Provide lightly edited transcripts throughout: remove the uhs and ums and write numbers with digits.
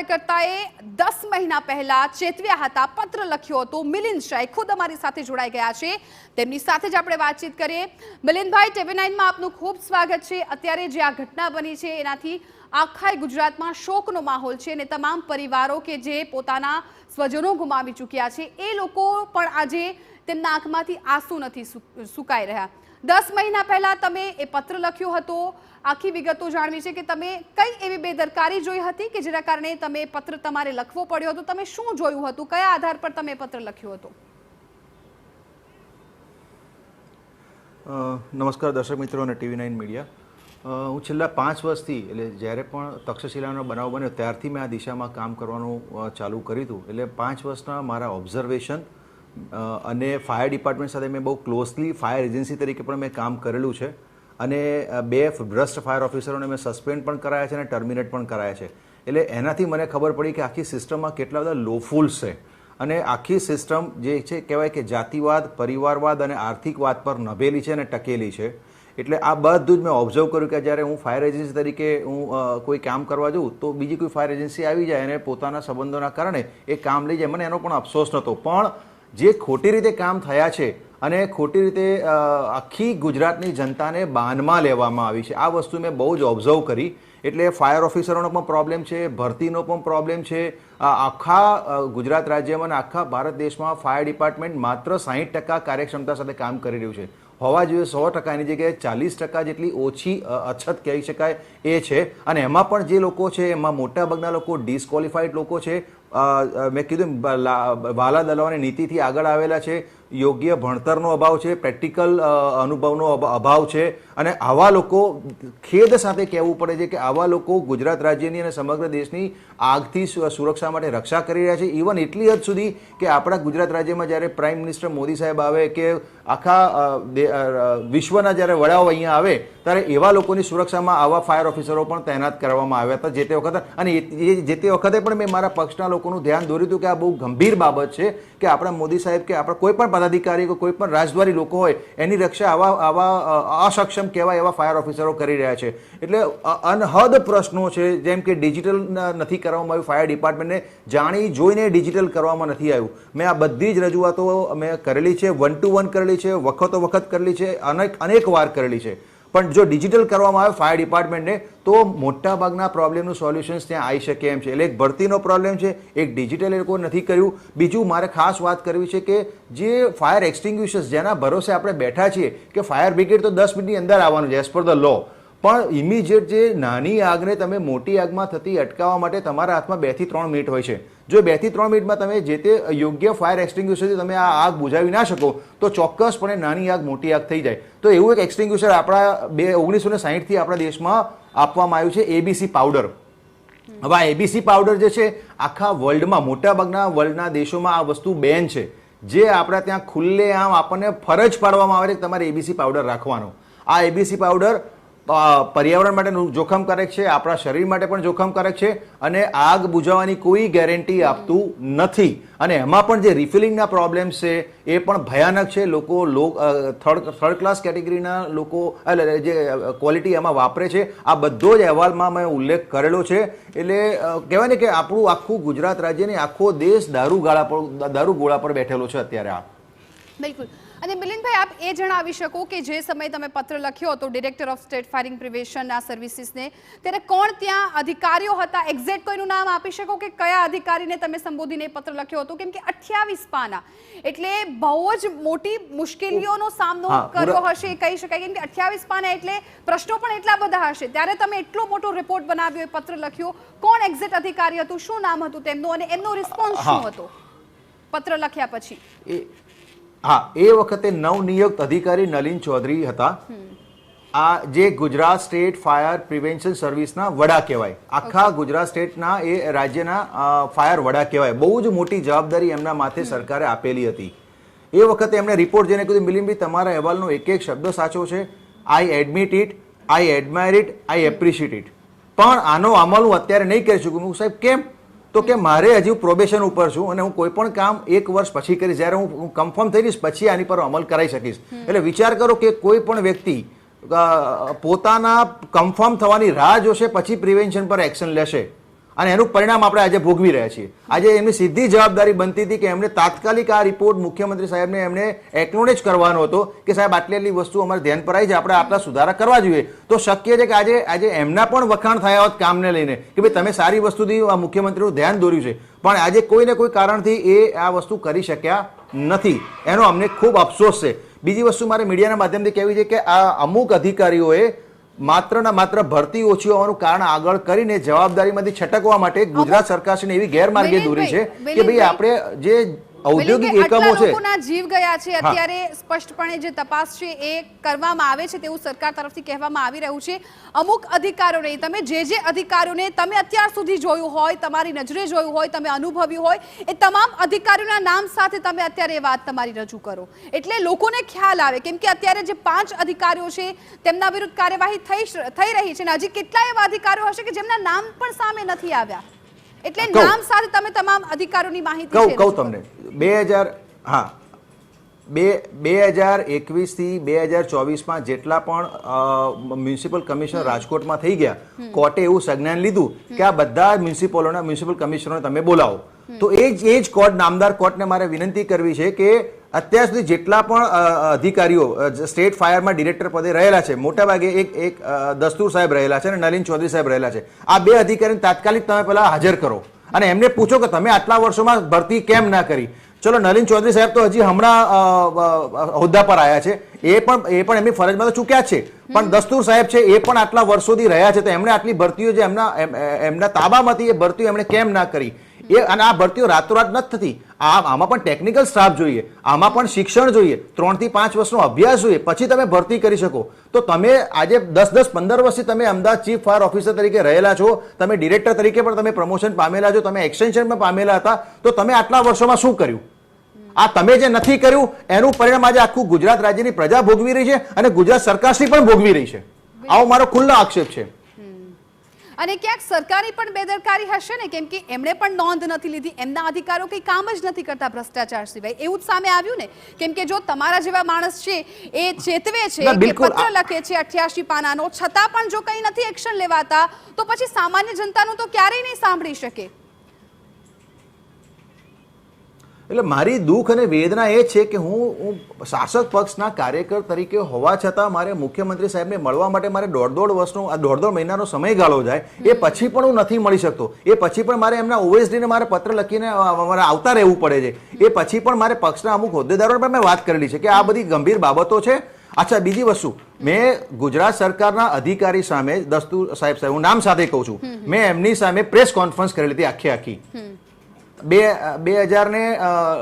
કાર્યકર્તાએ 10 મહિના પહેલા ચેતવ્યા હતા, પત્ર લખ્યો હતો। મિલિંદ શાહ ખુદ અમારી સાથે જોડાઈ ગયા છે, તેમની સાથે જ આપણે વાતચીત કરીએ। મિલિંદભાઈ, TV9 માં આપનું ખૂબ સ્વાગત છે। અત્યારે જે આ ઘટના બની છે એનાથી આખા ગુજરાતમાં શોકનો માહોલ છે અને તમામ પરિવારો કે જે પોતાના સ્વજનો ગુમાવી ચૂક્યા છે એ લોકો પણ આજે તેમના આંખમાંથી આંસુ નથી સુકાઈ રહ્યા। 10 મહિના પહેલા તમે એ પત્ર લખ્યો હતો, આખી વિગતો જાણવી છે કે તમે કઈ એવી બેદરકારી જોઈ હતી કે જેના કારણે તમે પત્ર તમારે લખવો પડ્યો હતો? તમે શું જોયું હતું, કયા આધાર પર તમે પત્ર લખ્યો હતો? નમસ્કાર દર્શક મિત્રો અને TV9 મીડિયા। હું છેલ્લા 5 વર્ષથી એટલે જ્યારે પણ તક્ષશિલાનો બનાવ બન્યો ત્યારથી મેં આ દિશામાં કામ કરવાનું ચાલુ કર્યું હતું। એટલે 5 વર્ષના મારા ઓબ્ઝર્વેશન અને ફાયર ડિપાર્ટમેન્ટ સાથે મેં બહુ ક્લોઝલી ફાયર એજન્સી તરીકે પણ મેં કામ કરેલું છે અને 2 ભ્રષ્ટ ફાયર ઓફિસરોને મેં સસ્પેન્ડ પણ કરાયા છે અને ટર્મિનેટ પણ કરાયા છે। એટલે એનાથી મને ખબર પડી કે આખી સિસ્ટમમાં કેટલા બધા લોફુલ્સ છે અને આખી સિસ્ટમ જે છે કહેવાય કે જાતિવાદ, પરિવારવાદ અને આર્થિકવાદ પર નભેલી છે અને ટકેલી છે। એટલે આ બધું જ મેં ઓબ્ઝર્વ કર્યું કે જ્યારે હું ફાયર એજન્સી તરીકે હું કોઈ કામ કરવા જાઉં તો બીજી કોઈ ફાયર એજન્સી આવી જાય અને પોતાના સંબંધોના કારણે એ કામ લઈ જાય, મને એનો પણ અફસોસ નહોતો। પણ જે ખોટી રીતે કામ થયા છે અને ખોટી રીતે આખી ગુજરાતની જનતાને બાનમાં લેવામાં આવી છે, આ વસ્તુ મેં બહુ જ ઓબ્ઝર્વ કરી। એટલે ફાયર ઓફિસરોનો પણ પ્રોબ્લેમ છે, ભરતીનો પણ પ્રોબ્લેમ છે। આખા ગુજરાત રાજ્યમાં અને આખા ભારત દેશમાં ફાયર ડિપાર્ટમેન્ટ માત્ર 60% કાર્યક્ષમતા સાથે કામ કરી રહ્યું છે, હોવા જોઈએ 100%, એની જગ્યાએ 40% જેટલી ઓછી અછત કહી શકાય એ છે। અને એમાં પણ જે લોકો છે એમાં મોટાભાગના લોકો ડિસ્કોલિફાઈડ લોકો છે, મેં કીધું વાલા દલાઓની નીતિથી આગળ આવેલા છે, યોગ્ય ભણતરનો અભાવ છે, પ્રેક્ટિકલ અનુભવનો અભાવ છે અને આવા લોકો ખેદ સાથે કહેવું પડે છે કે આવા લોકો ગુજરાત રાજ્યની અને સમગ્ર દેશની આગથી સુરક્ષા માટે રક્ષા કરી રહ્યા છે। ઇવન એટલી હદ સુધી કે આપણા ગુજરાત રાજ્યમાં જ્યારે પ્રાઇમ મિનિસ્ટર મોદી સાહેબ આવે કે આખા વિશ્વના જ્યારે વડાઓ અહીંયા આવે ત્યારે એવા લોકોની સુરક્ષામાં આવા ફાયર ઓફિસરો પણ તૈનાત કરવામાં આવ્યા હતા જે તે વખતે। અને જે તે વખતે પણ મેં મારા પક્ષના લોકોનું ધ્યાન દોર્યું હતું કે આ બહુ ગંભીર બાબત છે કે આપણા મોદી સાહેબ કે આપણા કોઈ પણ પદાધિકારી કે કોઈ પણ રાજદ્વારી લોકો હોય એની રક્ષા આવા અસક્ષમ કહેવાય એવા ફાયર ઓફિસરો કરી રહ્યા છે। એટલે અનહદ પ્રશ્નો છે, જેમ કે ડિજિટલ નથી કરવામાં આવ્યું, ફાયર ડિપાર્ટમેન્ટને જાણી જોઈને ડિજિટલ કરવામાં નથી આવ્યું। મેં આ બધી જ રજૂઆતો મેં કરેલી છે, 1 to 1 કરેલી છે, વખતો વખત કરેલી છે, અનેક વાર કરેલી છે। પણ જો ડિજિટલ કરવામાં આવે ફાયર ડિપાર્ટમેન્ટને તો મોટાભાગના પ્રોબ્લેમનું સોલ્યુશન્સ ત્યાં આવી શકે એમ છે। એટલે એક ભરતીનો પ્રોબ્લેમ છે, એક ડિજિટલ એ લોકો નથી કર્યું। બીજું મારે ખાસ વાત કરવી છે કે જે ફાયર એક્સટિંગ્વિશર્સ જેના ભરોસે આપણે બેઠા છીએ કે ફાયર બ્રિગેડ તો 10 મિનિટની અંદર આવવાનું છે એઝ પર ધ લો, પણ ઇમિડિયેટ જે નાની આગને તમે મોટી આગમાં થતી અટકાવવા માટે તમારા હાથમાં 2 થી 3 મિનિટ હોય છે। જો 2 થી 3 મિનિટમાં તમે જે તે યોગ્ય ફાયર એક્સટિંગ્વિશરથી તમે આ આગ બુઝાવી ના શકો તો ચોક્કસપણે નાની આગ મોટી આગ થઈ જાય। તો એવું એક એક્સટિંગ્વિશર આપણા 1960થી આપણા દેશમાં આપવામાં આવ્યું છે, ABC પાવડર। હવે આ ABC પાવડર જે છે આખા વર્લ્ડમાં મોટાભાગના વર્લ્ડના દેશોમાં આ વસ્તુ બેન છે, જે આપણા ત્યાં ખુલ્લેઆમ આપણને ફરજ પાડવામાં આવે છે કે તમારે ABC પાવડર રાખવાનો। આ ABC પાવડર પર્યાવરણ માટે જોખમકારક છે, આપણા શરીર માટે પણ જોખમકારક છે અને આગ બુઝાવવાની કોઈ ગેરંટી આપતું નથી। અને એમાં પણ જે રિફિલિંગના પ્રોબ્લેમ્સ છે એ પણ ભયાનક છે। લોકો થર્ડ ક્લાસ કેટેગરીના લોકો જે ક્વોલિટી એમાં વાપરે છે, આ બધો જ અહેવાલમાં મેં ઉલ્લેખ કરેલો છે। એટલે કહેવાય ને કે આપણું આખું ગુજરાત રાજ્યની આખો દેશ દારૂગોળા પર બેઠેલો છે અત્યારે। આ બિલકુલ। અને મિલિંદભાઈ, આપ એ જણાવી શકો કે જે સમયે તમે પત્ર લખ્યો હતો ડિરેક્ટર ઓફ સ્ટેટ ફાયરિંગ પ્રિવેન્શનના સર્વિસીસને, ત્યારે કોણ ત્યાં અધિકારીઓ હતા? એક્ઝેક્ટ કોઈનું નામ આપી શકો કે કયા અધિકારીને તમે સંબોધીને પત્ર લખ્યો હતો? કેમ કે 28 પાના એટલે બહુ જ મોટી મુશ્કેલીઓનો સામનો કર્યો હશે કહી શકાય, કેમ કે 28 પાના એટલે પ્રશ્નો પણ એટલા બધા હશે, ત્યારે તમે એટલો મોટો રિપોર્ટ બનાવ્યો, પત્ર લખ્યો, કોણ એક્ઝેક્ટ અધિકારી હતું, શું નામ હતું તેમનું અને એમનો રિસ્પોન્સ શું હતો પત્ર લખ્યા પછી? હા, એ વખતે નવનિયુક્ત અધિકારી નલિન ચૌધરી હતા। આ જે ગુજરાત સ્ટેટ ફાયર પ્રિવેન્શન સર્વિસના વડા કહેવાય, આખા ગુજરાત સ્ટેટના એ રાજ્યના ફાયર વડા કહેવાય। બહુ જ મોટી જવાબદારી એમના માથે સરકારે આપેલી હતી। એ વખતે એમણે રિપોર્ટ જોઈને કીધું, મિલિંદભાઈ તમારા અહેવાલનો એક એક શબ્દ સાચો છે, I admit it, I admire it, I appreciate it, પણ આનો અમલ હું અત્યારે નહીં કરી શકું। સાહેબ કેમ? તો કે મારે હજી પ્રોબેશન ઉપર છું અને હું કોઈ પણ કામ 1 વર્ષ પછી કરીશ, જ્યારે હું કન્ફર્મ થઈ જઈશ પછી આની પર અમલ કરાવી શકીશ। એટલે વિચાર કરો કે કોઈ પણ વ્યક્તિ પોતાના કન્ફર્મ થવાની રાહ જોશે પછી પ્રિવેન્શન પર એક્શન લેશે। અને એનું પરિણામ આપણે આજે ભોગવી રહ્યા છીએ. આજે એમની સીધી જવાબદારી બનતી હતી કે એમને તાત્કાલિક આ રિપોર્ટ મુખ્યમંત્રી સાહેબને એમને એકનોલેજ કરવાનો હતો કે સાહેબ આટલી આટલી વસ્તુ અમારે ધ્યાન પર આવી છે, આપણે આટલા સુધારા કરવા જોઈએ. તો શક્ય છે કે આજે એમના પણ વખાણ થયા હોત કામને લઈને કે ભાઈ તમે સારી વસ્તુથી આ મુખ્યમંત્રીનું ધ્યાન દોર્યું છે, પણ આજે કોઈ ને કોઈ કારણથી એ આ વસ્તુ કરી શક્યા નથી. એનો અમને ખૂબ અફસોસ છે. બીજી વસ્તુ મારે મીડિયાના માધ્યમથી કહેવી છે કે આ અમુક અધિકારીઓએ માત્ર ને માત્ર ભરતી ઓછી હોવાનું કારણ આગળ કરીને જવાબદારીમાંથી છટકવા માટે ગુજરાત સરકારશ્રીને એવી ગેરમાર્ગે દોરી છે કે ભાઈ આપણે જે ઔદ્યોગિક એકમો છે, લોકોના જીવ ગયા છે. અત્યારે સ્પષ્ટપણે જે તપાસ છે એ કરવામાં આવે છે તેવું સરકાર તરફથી કહેવામાં આવી રહ્યું છે. અમુક અધિકારીઓને, તમે જે અધિકારીઓને તમે અત્યાર સુધી જોયું હોય, તમારી નજરે જોયું હોય, તમે અનુભવ્યું હોય, એ તમામ અધિકારીઓના નામ સાથે તમે અત્યારે એ વાત તમારી રજૂ કરો એટલે લોકોને ખ્યાલ આવે. કેમ કે અત્યારે જે 5 અધિકારીઓ છે તેમના વિરુદ્ધ કાર્યવાહી થઈ રહી છે અને હજી કેટલાય એવા અધિકારીઓ હશે કે જેમના નામ પણ સામે નથી આવ્યા. એટલે નામ સાથે તમે તમામ અધિકારીઓની માહિતી કહું તમને 2021 થી 2024 જેટલા પણ મ્યુનિસિપલ કમિશનર રાજકોટમાં થઈ ગયા, કોર્ટે એવું સંજ્ઞાન લીધું કે આ બધા મ્યુનિસિપલ કમિશનરોને તમે બોલાવો. તો એ જ કોર્ટ, નામદાર કોર્ટને મારે વિનંતી કરવી છે કે અત્યાર સુધી જેટલા પણ અધિકારીઓ સ્ટેટ ફાયરમાં ડિરેક્ટર પદે રહેલા છે, મોટાભાગે એક દસ્તુર સાહેબ રહેલા છે અને નલિન ચૌધરી સાહેબ રહેલા છે. આ 2 અધિકારીને તાત્કાલિક તમે પહેલા હાજર કરો અને એમને પૂછો કે તમે આટલા વર્ષોમાં ભરતી કેમ ના કરી. ચલો, નલિન ચૌધરી સાહેબ તો હજી હમણાં હોદ્દા પર આવ્યા છે, એ પણ એમની ફરજમાં તો ચૂક્યા છે, પણ દસ્તુર સાહેબ છે એ પણ આટલા વર્ષોથી રહ્યા છે, તો એમણે આટલી ભરતીઓ જે એમના તાબામાંથી એ ભરતીઓ એમણે કેમ ના કરી. અને આ ભરતીઓ રાતોરાત નથી થતી. આમાં પણ ટેકનિકલ સ્ટાફ જોઈએ, આમાં પણ શિક્ષણ જોઈએ, 3 થી 5 વર્ષનો અભ્યાસ જોઈએ, પછી તમે ભરતી કરી શકો. તો તમે આજે 10-15 વર્ષથી તમે અમદાવાદ ચીફ ફાયર ઓફિસર તરીકે રહેલા છો, તમે ડિરેક્ટર તરીકે પણ તમે પ્રમોશન પામેલા છો, તમે એક્સટેન્શન પણ પામેલા હતા, તો તમે આટલા વર્ષોમાં શું કર્યું? આ તમે જે નથી કર્યું એનું પરિણામ આજે આખું ગુજરાત રાજ્યની પ્રજા ભોગવી રહી છે અને ગુજરાત સરકારશ્રી પણ ભોગવી રહી છે. આવો મારો ખુલ્લો આક્ષેપ છે. અને ક્યાંક સરકારી પણ બેદરકારી હશે ને, કેમ કે એમણે પણ નોંધ નથી લીધી, એમના અધિકારીઓ કંઈ કામ જ નથી કરતા ભ્રષ્ટાચાર સિવાય. એવું જ સામે આવ્યું ને, કેમ કે જો તમારા જેવા માણસ છે એ ચેતવે છે કે પત્ર લખે છે 88 પાનાનો, છતાં પણ જો કંઈ નથી એક્શન લેવાતા, તો પછી સામાન્ય જનતાનું તો ક્યારેય નહીં સાંભળી શકે. એટલે મારી દુઃખ અને વેદના એ છે કે હું શાસક પક્ષના કાર્યકર તરીકે હોવા છતાં મારે મુખ્યમંત્રી સાહેબને મળવા માટે મારે દોઢ મહિનાનો સમયગાળો જાય, એ પછી પણ હું નથી મળી શકતો. એ પછી પણ મારે એમના ઓએસડીને મારે પત્ર લખીને મારે આવતા રહેવું પડે છે. એ પછી પણ મારે પક્ષના અમુક હોદ્દેદારોને પણ મેં વાત કરેલી છે કે આ બધી ગંભીર બાબતો છે. અચ્છા, બીજી વસ્તુ, મેં ગુજરાત સરકારના અધિકારી સામે, દસ્તુર સાહેબ, હું નામ સાથે કહું છું, મેં એમની સામે પ્રેસ કોન્ફરન્સ કરેલી હતી આખી 2000 ને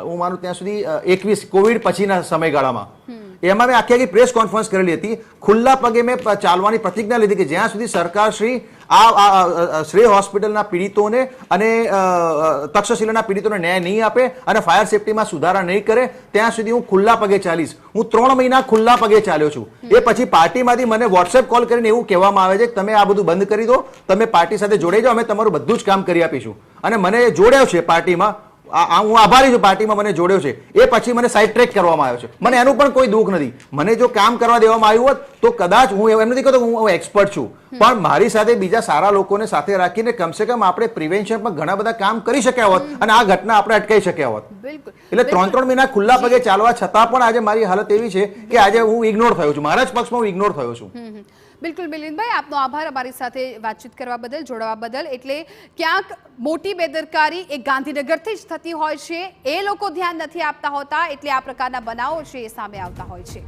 હું માનું ત્યાં સુધી 21 કોવિડ પછીના સમયગાળામાં. એમાં મેં આખી પ્રેસ કોન્ફરન્સ કરેલી હતી. ખુલ્લા પગે મેં ચાલવાની પ્રતિજ્ઞા લીધી કે જ્યાં સુધી સરકાર શ્રી આ શ્રેય હોસ્પિટલના પીડિતોને અને તક્ષશિલાના પીડિતોને ન્યાય નહીં આપે અને ફાયર સેફટીમાં સુધારા નહીં કરે, ત્યાં સુધી હું ખુલ્લા પગે ચાલીશ. હું 3 મહિના ખુલ્લા પગે ચાલ્યો છું. એ પછી પાર્ટીમાંથી મને વોટ્સએપ કોલ કરીને એવું કહેવામાં આવે છે કે તમે આ બધું બંધ કરી દો, તમે પાર્ટી સાથે જોડાઈ જાઓ, અમે તમારું બધું જ કામ કરી આપીશું. અને મને જોડ્યો છે પાર્ટીમાં, હું આભારી છું, પાર્ટીમાં મને જોડ્યો છે. એ પછી મને સાઇડ ટ્રેક કરવામાં આવ્યો છે. મને એનું પણ કોઈ દુઃખ નથી. મને જો કામ કરવા દેવામાં આવ્યું હોત તો કદાચ હું એમ નથી કહેતો હું એક્સપર્ટ છું, પણ મારી સાથે બીજા સારા લોકોને સાથે રાખીને કમસે કમ આપણે પ્રિવેન્શન પર ઘણા બધા કામ કરી શક્યા હોત અને આ ઘટના આપણે અટકાવી શક્યા હોત. એટલે 3 મહિના ખુલ્લા પગે ચાલવા છતાં પણ આજે મારી હાલત એવી છે કે આજે હું ઇગ્નોર થયો છું, મારા જ પક્ષમાં હું ઇગ્નોર થયો છું. બિલકુલ મિલિંદભાઈ, આપનો આભાર અમારી સાથે વાતચીત કરવા બદલ, જોડાવા બદલ. એટલે ક્યાંક મોટી બેદરકારી એ ગાંધીનગરથી જ થતી હોય છે, એ લોકો ધ્યાન નથી આપતા હોતા, એટલે આ પ્રકારના બનાવો છે એ સામે આવતા હોય છે.